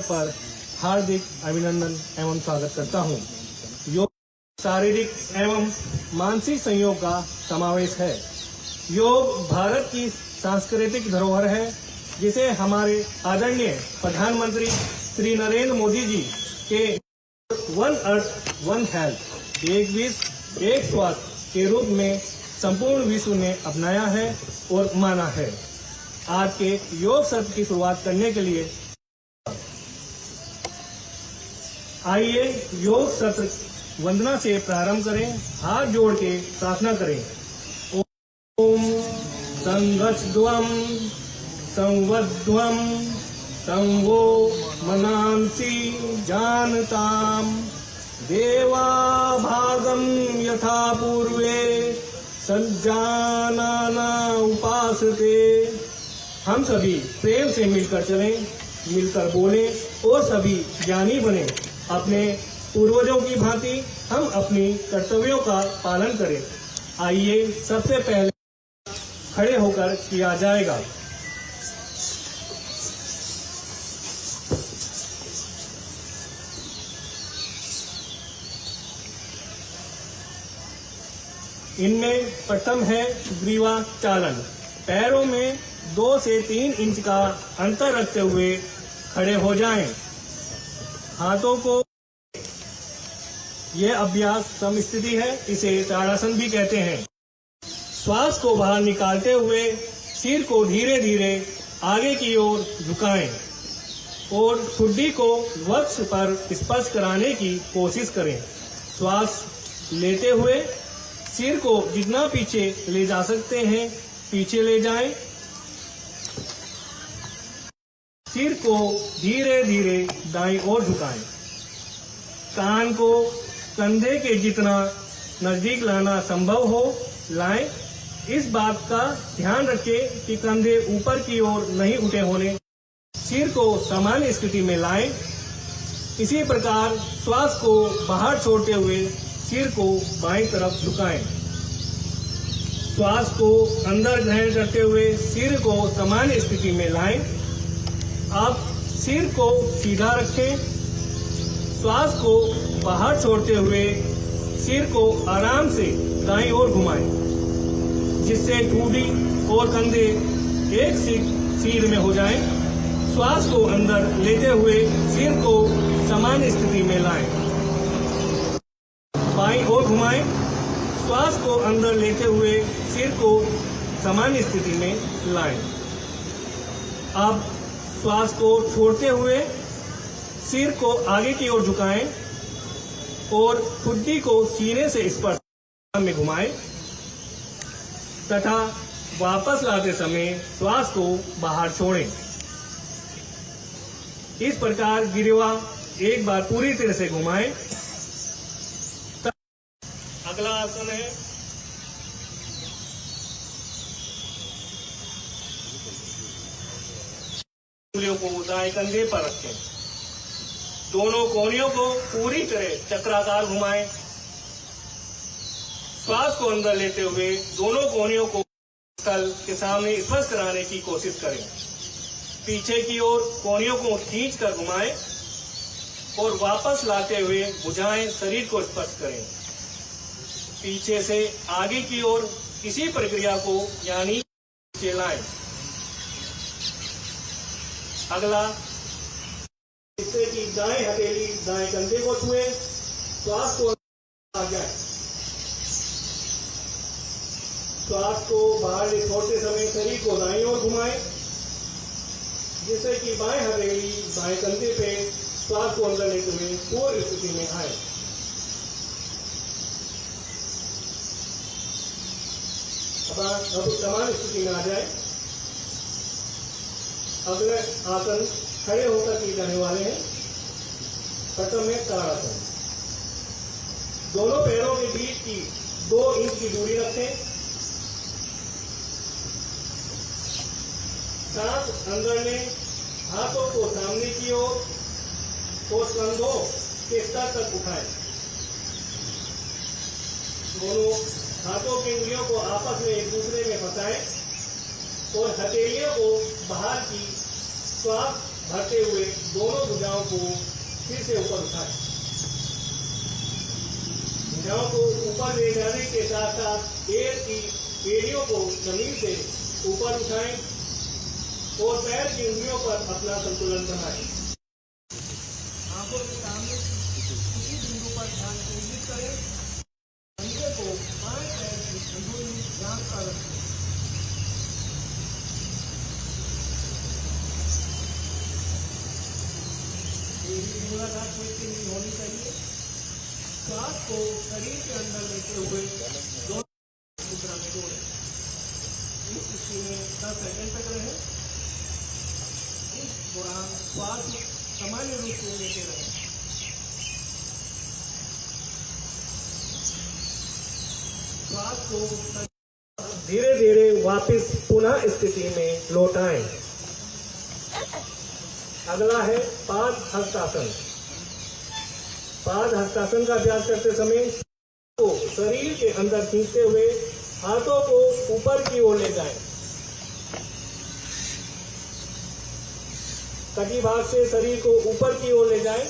पर हार्दिक अभिनंदन एवं स्वागत करता हूँ। योग शारीरिक एवं मानसिक संयोग का समावेश है। योग भारत की सांस्कृतिक धरोहर है, जिसे हमारे आदरणीय प्रधानमंत्री श्री नरेंद्र मोदी जी के वन अर्थ वन हेल्थ, एक विश्व एक स्वास्थ्य के रूप में संपूर्ण विश्व ने अपनाया है और माना है। आज के योग सत्र की शुरुआत करने के लिए आइए योग सत्र वंदना से प्रारंभ करें। हाथ जोड़ के प्रार्थना करें। ओम संगच्छध्वं संवध्वं संवो मनांसि जानताम देवा भागं यथा पूर्वे सज्जानाना उपासते। हम सभी प्रेम से मिलकर चलें, मिलकर बोलें और सभी ज्ञानी बने। अपने पूर्वजों की भांति हम अपनी कर्तव्यों का पालन करें। आइए सबसे पहले खड़े होकर किया जाएगा। इनमें प्रथम है ग्रीवा चालन। पैरों में 2 से 3 इंच का अंतर रखते हुए खड़े हो जाएं। हाथों को, यह अभ्यास समस्थिति है, इसे ताड़ासन भी कहते हैं। श्वास को बाहर निकालते हुए सिर को धीरे धीरे आगे की ओर झुकाएं और ठुड्डी को वक्ष पर स्पर्श कराने की कोशिश करें। श्वास लेते हुए सिर को जितना पीछे ले जा सकते हैं पीछे ले जाएं। सिर को धीरे धीरे दाईं ओर झुकाएं। कान को कंधे के जितना नजदीक लाना संभव हो लाएं। इस बात का ध्यान रखें कि कंधे ऊपर की ओर नहीं उठे होने। सिर को सामान्य स्थिति में लाएं। इसी प्रकार श्वास को बाहर छोड़ते हुए सिर को बाईं तरफ झुकाएं। श्वास को अंदर ग्रहण करते हुए सिर को सामान्य स्थिति में लाएं। अब सिर को सीधा रखें। श्वास को बाहर छोड़ते हुए सिर को आराम से दाईं ओर घुमाएं, जिससे ठुड्डी और कंधे एक सीध में हो जाएं। श्वास को अंदर लेते हुए सिर को सामान्य स्थिति में लाएं। बाईं ओर घुमाएं। श्वास को अंदर लेते हुए सिर को सामान्य स्थिति में लाएं। अब श्वास को छोड़ते हुए सिर को आगे की ओर झुकाएं और ठुड्डी को सीने से स्पर्श में घुमाएं तथा वापस लाते समय श्वास को बाहर छोड़ें। इस प्रकार गिरवा एक बार पूरी तरह से घुमाएं। अगला आसन है उंगलियों को दाएं कंधे पर रखें। दोनों कोहनियों को पूरी तरह चक्राकार घुमाएं। श्वास को अंदर लेते हुए दोनों कोहनियों को स्थल के सामने स्पर्श कराने की कोशिश करें। पीछे की ओर कोहनियों को खींचकर घुमाएं और वापस लाते हुए भुजाएं शरीर को स्पर्श करें। पीछे से आगे की ओर इसी प्रक्रिया को यानी चलाएं। अगला, इससे कि दाएं हथेली दाएं कंधे को छुए, श्वास को आ जाए। श्वास को बाहर छोड़ते समय शरीर को दाईं ओर घुमाएं, जिससे कि बाएं हथेली बाएं कंधे पे श्वास को अंदर लेते हुए पूर्ण स्थिति में आए। अब समान स्थिति में आ जाए। अगले आसन खड़े होकर किए जाने वाले हैं। प्रथम है ताड़ासन। दोनों पैरों के बीच की 2 इंच की दूरी रखें। सांस अंदर लें। हाथों को सामने की ओर और कंधों के स्तर तक उठाएं। दोनों हाथों की उंगलियों को आपस में एक दूसरे में फंसाएं और हथेलियों को बाहर की श्वास भरते हुए दोनों भुजाओं को फिर से ऊपर उठाएं। भुजाओं को ऊपर ले जाने के साथ साथ पैर की एड़ियों को जमीन से ऊपर उठाएं और पैर की उंगलियों पर अपना संतुलन बनाएं। आंखों के सामने किसी बिंदु पर ध्यान केंद्रित करें। कंधे को बाएं पैर की अंदरूनी जांघ पर रखें। मूलाधार पेट की नींद होनी चाहिए। श्वास को शरीर के अंदर लेते हुए दोनों मुद्रा में जोड़ें। इस स्थिति में 10 सेकंड तक रहें। इस दौरान श्वास सामान्य रूप से लेते रहें। श्वास को धीरे धीरे वापस पुनः स्थिति में लौटाएं। अगला है पाद हस्तासन। पाद हस्तासन का अभ्यास करते समय को शरीर के अंदर खींचते हुए हाथों को ऊपर की ओर ले जाएं। कटी भाग से शरीर को ऊपर की ओर ले जाएं।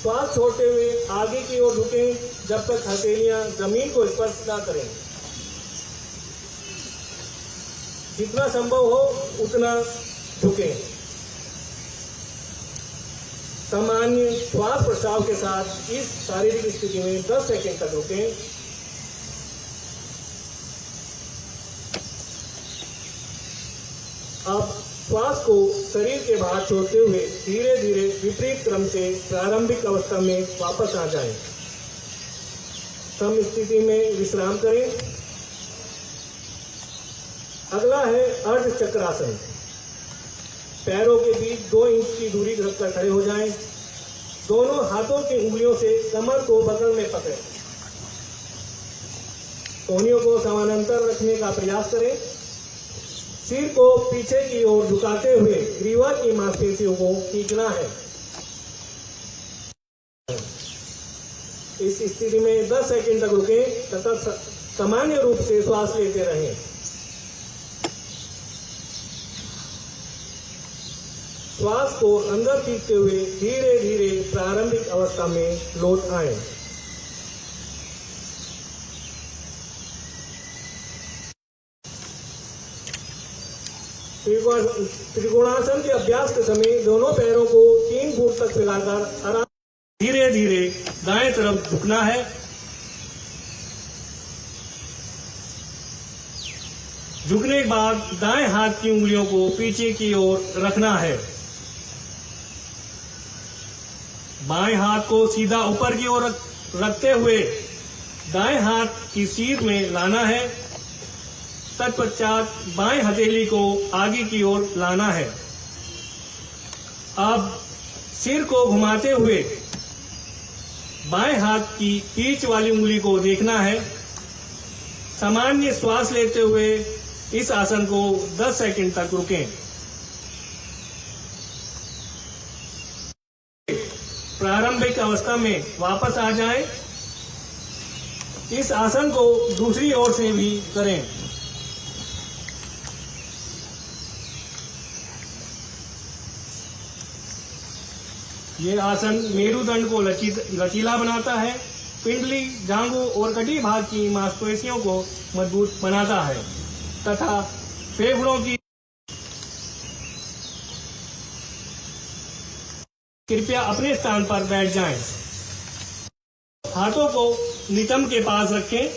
श्वास छोड़ते हुए आगे की ओर झुकें जब तक हथेलियां जमीन को स्पर्श न करें। जितना संभव हो उतना झुकें। सामान्य श्वास प्रश्वास के साथ इस शारीरिक स्थिति में 10 सेकंड तक रुकें। अब श्वास को शरीर के बाहर छोड़ते हुए धीरे धीरे विपरीत क्रम से प्रारंभिक अवस्था में वापस आ जाएं। सम स्थिति में विश्राम करें। अगला है अर्ध चक्रासन। पैरों के बीच 2 इंच की दूरी रखकर खड़े हो जाएं। दोनों हाथों की उंगलियों से कमर को बगल में पकड़ें। कोहनियों को समानांतर रखने का प्रयास करें। सिर को पीछे की ओर झुकाते हुए ग्रीवा की मांसपेशियों को खींचना है। इस स्थिति में 10 सेकंड तक रुकें तथा सामान्य रूप से श्वास लेते रहें। श्वास को अंदर खींचते हुए धीरे धीरे प्रारंभिक अवस्था में लौट आए। त्रिकोणासन के अभ्यास के समय दोनों पैरों को 3 फुट तक फैलाकर आराम धीरे धीरे दाएं तरफ झुकना है। झुकने के बाद दाएं हाथ की उंगलियों को पीछे की ओर रखना है। बाएं हाथ को सीधा ऊपर की ओर रखते हुए दाएं हाथ की सीध में लाना है। तत्पश्चात बाएं हथेली को आगे की ओर लाना है। अब सिर को घुमाते हुए बाएं हाथ की बीच वाली उंगली को देखना है। सामान्य श्वास लेते हुए इस आसन को 10 सेकंड तक रुकें। प्रारंभिक अवस्था में वापस आ जाएं। इस आसन को दूसरी ओर से भी करें। ये आसन मेरुदंड को लचीला बनाता है, पिंडली, जांघों और कटी भाग की मांसपेशियों को मजबूत बनाता है तथा फेफड़ों की। कृपया अपने स्थान पर बैठ जाएं। हाथों को नितंब के पास रखें।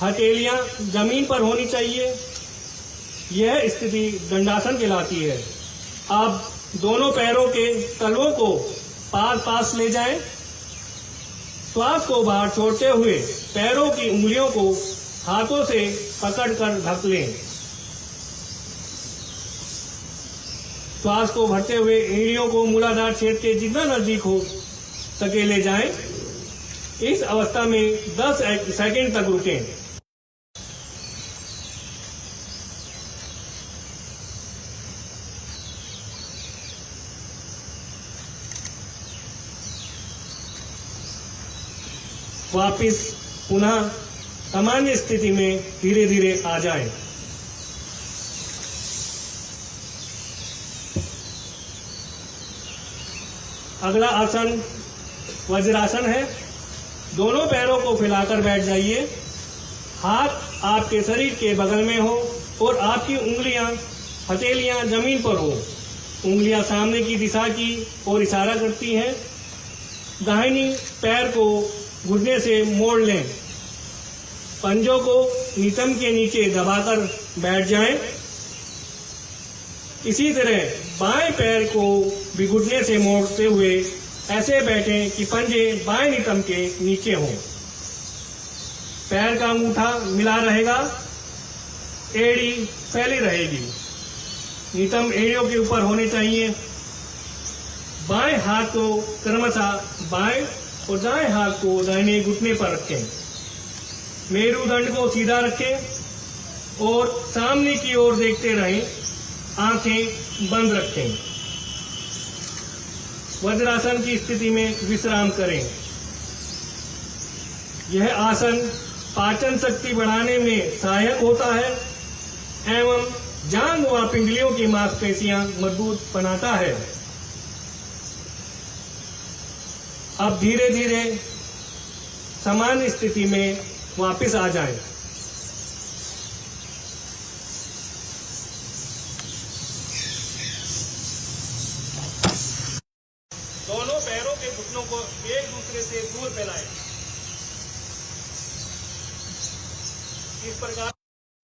हथेलियां जमीन पर होनी चाहिए। यह स्थिति दंडासन कहलाती है। अब दोनों पैरों के तलवों को पास ले जाएं। श्वास को बाहर छोड़ते हुए पैरों की उंगलियों को हाथों से पकड़कर ढक लें। श्वास को भरते हुए एड़ियों को मूलाधार छेद के जितना नजदीक हो सके ले जाएं। इस अवस्था में 10 सेकंड तक रुकें। वापिस पुनः सामान्य स्थिति में धीरे धीरे आ जाएं। अगला आसन वज्रासन है। दोनों पैरों को फैलाकर बैठ जाइए। हाथ आपके शरीर के बगल में हो और आपकी उंगलियां हथेलियां जमीन पर हो। उंगलियां सामने की दिशा की ओर इशारा करती हैं। दाहिनी पैर को घुटने से मोड़ लें। पंजों को नितंब के नीचे दबाकर बैठ जाएं। इसी तरह बाएं पैर को भी घुटने से मोड़ते हुए ऐसे बैठें कि पंजे बाएं नितंब के नीचे हों। पैर का अंगूठा मिला रहेगा, एड़ी फैली रहेगी। नितंब एड़ियों के ऊपर होने चाहिए। बाएं हाथ को क्रमशः बाएं और दाएं हाथ को दाहिने घुटने पर रखें। मेरुदंड को सीधा रखें और सामने की ओर देखते रहें। आंखें बंद रखें। वज्रासन की स्थिति में विश्राम करें। यह आसन पाचन शक्ति बढ़ाने में सहायक होता है एवं जांघ व पिंडलियों की मांसपेशियां मजबूत बनाता है। अब धीरे धीरे सामान्य स्थिति में वापस आ जाएं। दोनों पैरों के घुटनों को एक दूसरे से दूर फैलाएं। इस प्रकार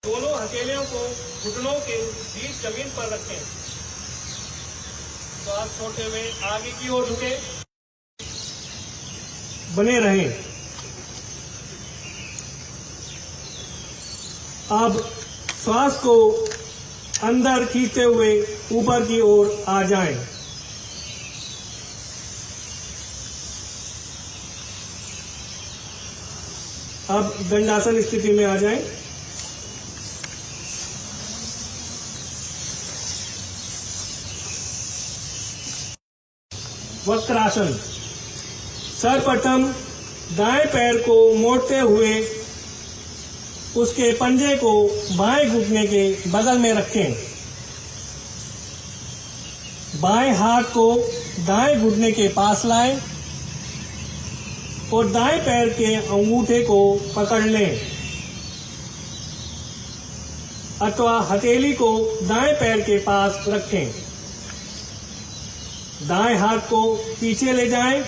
दोनों हथेलियों को घुटनों के बीच जमीन पर रखें। श्वास छोड़ते हुए आगे की ओर झुके बने रहें। अब श्वास को अंदर खींचते हुए ऊपर की ओर आ जाएं। अब दंडासन स्थिति में आ जाएं। वक्रासन। सर्वप्रथम दाएं पैर को मोड़ते हुए उसके पंजे को बाएं घुटने के बगल में रखें। बाएं हाथ को दाएं घुटने के पास लाएं और दाएं पैर के अंगूठे को पकड़ लें अथवा हथेली को दाएं पैर के पास रखें। दाएं हाथ को पीछे ले जाएं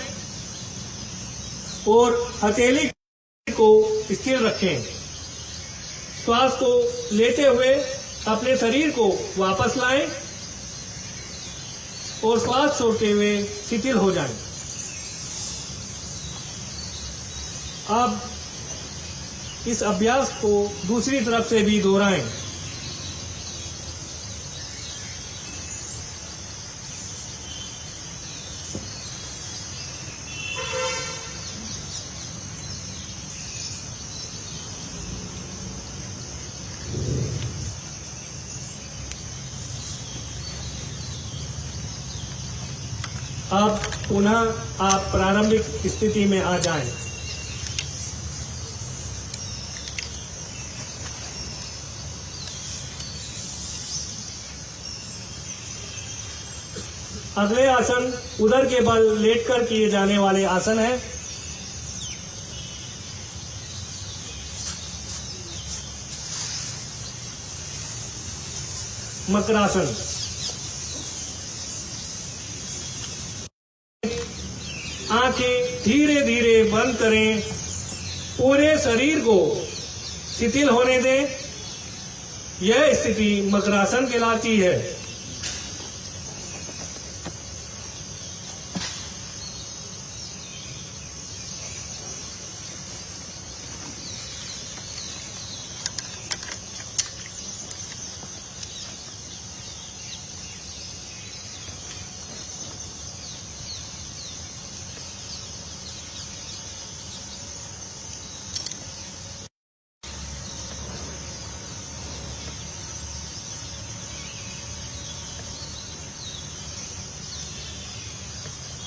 और हथेली को स्थिर रखें। श्वास को लेते हुए अपने शरीर को वापस लाएं और श्वास छोड़ते हुए शिथिल हो जाएं। अब इस अभ्यास को दूसरी तरफ से भी दोहराएं। अब पुनः आप प्रारंभिक स्थिति में आ जाएं। अगले आसन उदर के बल लेटकर किए जाने वाले आसन है। मकरासन। आंखें धीरे धीरे बंद करें। पूरे शरीर को शिथिल होने दें। यह स्थिति मकरासन कहलाती है।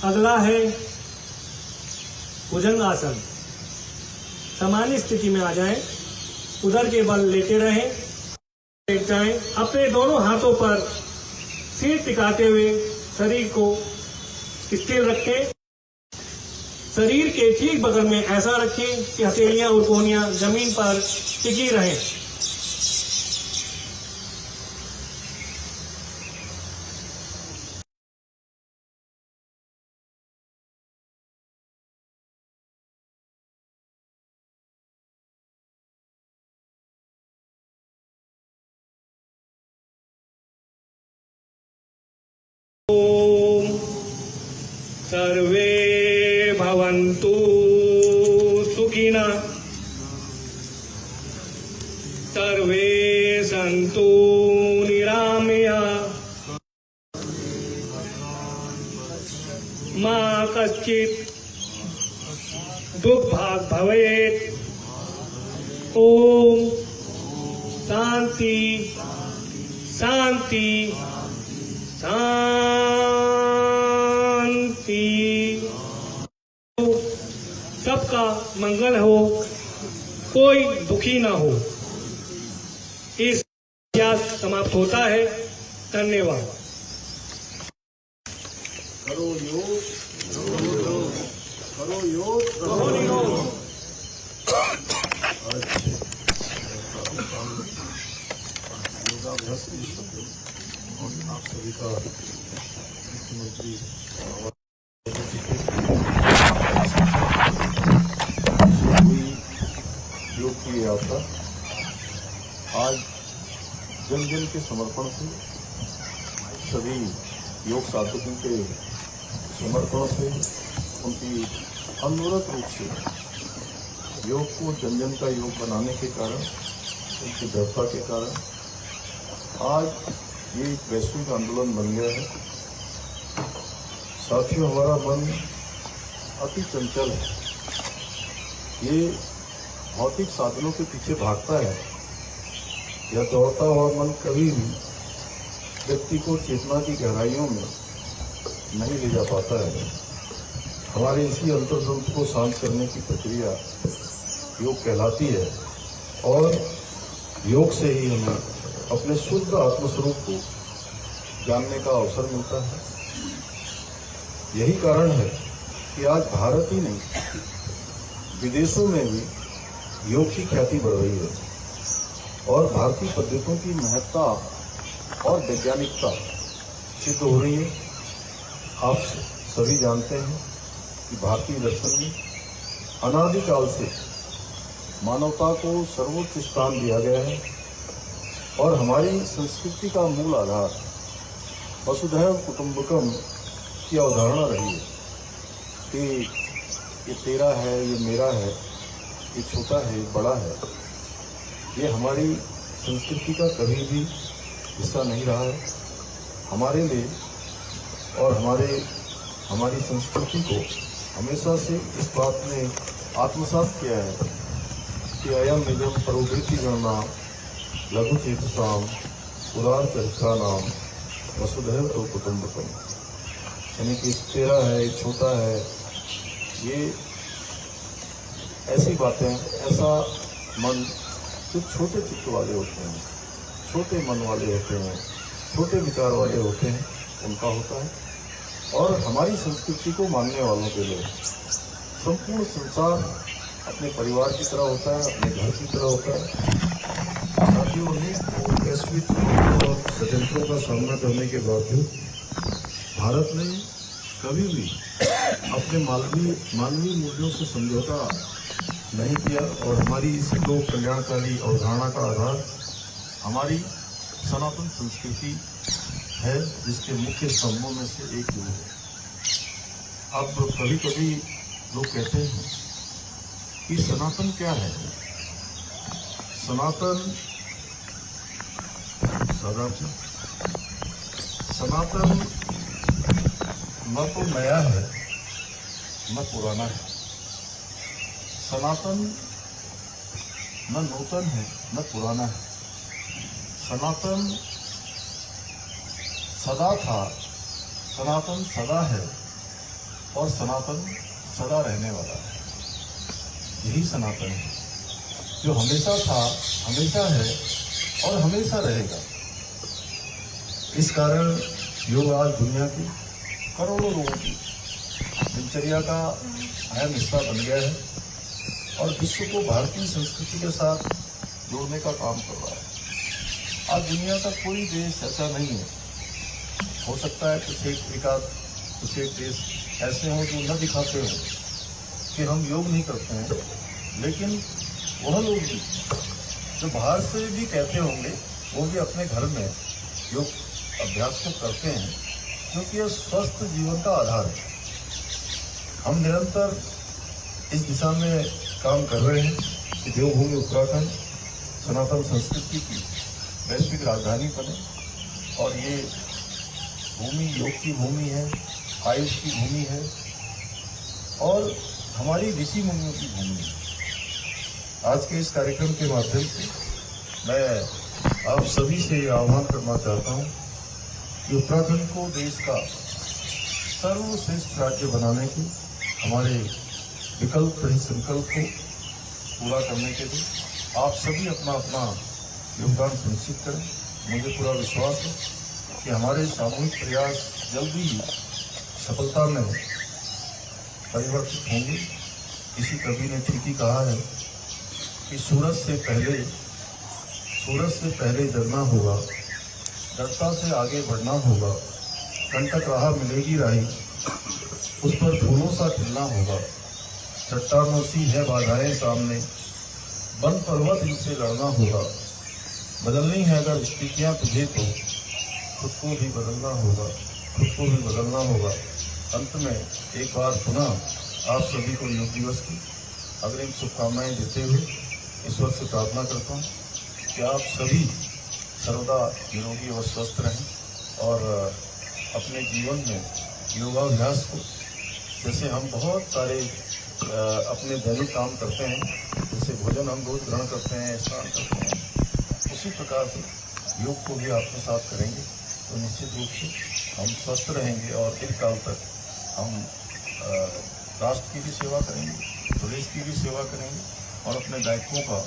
अगला है भुजंग आसन। सामान्य स्थिति में आ जाएं। उदर के बल लेटे रहें। लेट जाएं। अपने दोनों हाथों पर सिर टिकाते हुए शरीर को स्थिर रखें। शरीर के ठीक बगल में ऐसा रखें कि हथेलियां और कोहनियां जमीन पर टिकी रहें। ओम सर्वे भवन्तु सुखिनः, सर्वे सन्तु निरामयाः, मा कश्चित् दुःखभाग् भवेत्। ओम शांति शांति शांति। सबका मंगल हो, कोई दुखी ना हो। इस अभ्यास समाप्त होता है। धन्यवाद। करो योग, करो योग, करो योग, करो योग। योगाभ्यास की शपथ और आप सभी का मुख्यमंत्री योग की यात्रा आज जन जन के समर्पण से, सभी योग साधकों के समर्पण से, उनकी अनवरत रूप से योग को जन जन का योग बनाने के कारण, उनकी दृढ़ता के कारण आज ये एक वैश्विक आंदोलन बन गया है। साथियों, हमारा मन अति चंचल है। ये भौतिक साधनों के पीछे भागता है। यह दौड़ता हुआ मन कभी भी व्यक्ति को चेतना की गहराइयों में नहीं ले जा पाता है। हमारे इसी अंतर्द्वंद को शांत करने की प्रक्रिया योग कहलाती है और योग से ही हमें अपने शुद्ध आत्मस्वरूप को जानने का अवसर मिलता है। यही कारण है कि आज भारत ही नहीं, विदेशों में भी योग की ख्याति बढ़ रही है और भारतीय पद्धतियों की महत्ता और वैज्ञानिकता सिद्ध हो रही है। आप सभी जानते हैं कि भारतीय दर्शन में अनादिकाल से मानवता को सर्वोच्च स्थान दिया गया है और हमारी संस्कृति का मूल आधार वसुधैव कुटुंबकम की अवधारणा रही है कि ये तेरा है, ये मेरा है, ये छोटा है, ये बड़ा है। ये हमारी संस्कृति का कभी भी हिस्सा नहीं रहा है। हमारे लिए और हमारी संस्कृति को हमेशा से इस बात ने आत्मसात किया है कि अयम निजम परोवृत्ति गणना लघु चेतसाम उदार चरित्रा नाम वसुधैव तो कुटुंबकम। यानी कि तेरा है, छोटा है, ये ऐसी बातें, ऐसा मन जो छोटे चित्त वाले होते हैं, छोटे मन वाले होते हैं, छोटे विचार वाले होते हैं, उनका होता है। और हमारी संस्कृति को मानने वालों के लिए संपूर्ण संसार अपने परिवार की तरह होता है, अपने घर की तरह होता है। साथियों, वैश्विक और षड्यंत्रों का सामना करने के बावजूद भारत ने कभी भी अपने मानवीय मूल्यों से समझौता नहीं किया और हमारी इस लोक कल्याणकारी अवधारणा का आधार हमारी सनातन संस्कृति है, जिसके मुख्य स्तंभों में से एक योग है। अब कभी कभी लोग कहते हैं कि सनातन क्या है। सनातन न तो नया है न पुराना है। सनातन न नूतन है न पुराना है। सनातन सदा था, सनातन सदा है और सनातन सदा रहने वाला है। यही सनातन है जो हमेशा था, हमेशा है और हमेशा रहेगा। इस कारण योग आज दुनिया की करोड़ों लोगों की दिनचर्या का अहम हिस्सा बन गया है और विश्व को भारतीय संस्कृति के साथ जोड़ने का काम कर रहा है। आज दुनिया का कोई देश ऐसा नहीं है, हो सकता है कुछ एक देश ऐसे हों जो न दिखाते हों कि हम योग नहीं करते हैं, लेकिन वह लोग भी जो बाहर से भी कहते होंगे वो भी अपने घर में योग अभ्यास को करते हैं, क्योंकि यह स्वस्थ जीवन का आधार है। हम निरंतर इस दिशा में काम कर रहे हैं कि देवभूमि उत्तराखंड सनातन संस्कृति की वैश्विक राजधानी बने और ये भूमि योग की भूमि है, आयुष की भूमि है और हमारी ऋषि मुनियों की भूमि है। आज के इस कार्यक्रम के माध्यम से मैं आप सभी से ये आह्वान करना चाहता हूँ कि उत्तराखंड को देश का सर्वश्रेष्ठ राज्य बनाने के हमारे विकल्प रहित संकल्प को पूरा करने के लिए आप सभी अपना अपना योगदान सुनिश्चित करें। मुझे पूरा विश्वास है कि हमारे सामूहिक प्रयास जल्दी ही सफलता में परिवर्तित होंगे। किसी कवि ने ठीक ही कहा है कि सूरज से पहले डरना होगा, डरता से आगे बढ़ना होगा, कंटक राह मिलेगी राही, उस पर फूलों सा खिलना होगा, चट्टानों सी है बाधाएं सामने, बन पर्वत इनसे लड़ना होगा, बदलनी है अगर स्थितियां तुझे तो खुद को भी बदलना होगा। अंत में एक बार पुनः आप सभी को योग दिवस की अग्रिम शुभकामनाएं देते हुए ईश्वर से प्रार्थना करता हूँ कि आप सभी सर्वदा निरोगी और स्वस्थ रहें और अपने जीवन में योगाभ्यास को, जैसे हम बहुत सारे अपने दैनिक काम करते हैं, जैसे भोजन हम रोज ग्रहण करते हैं, स्नान करते हैं, उसी प्रकार से योग को भी आपके साथ करेंगे तो निश्चित रूप से हम स्वस्थ रहेंगे और दीर्घकाल तक हम राष्ट्र की भी सेवा करेंगे, प्रदेश की भी सेवा करेंगे और अपने दायित्वों का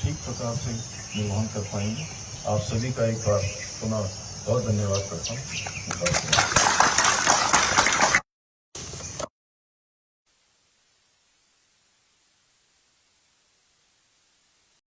ठीक प्रकार से निर्वहन कर पाएंगे। आप सभी का एक बार पुनः बहुत धन्यवाद करता हूँ।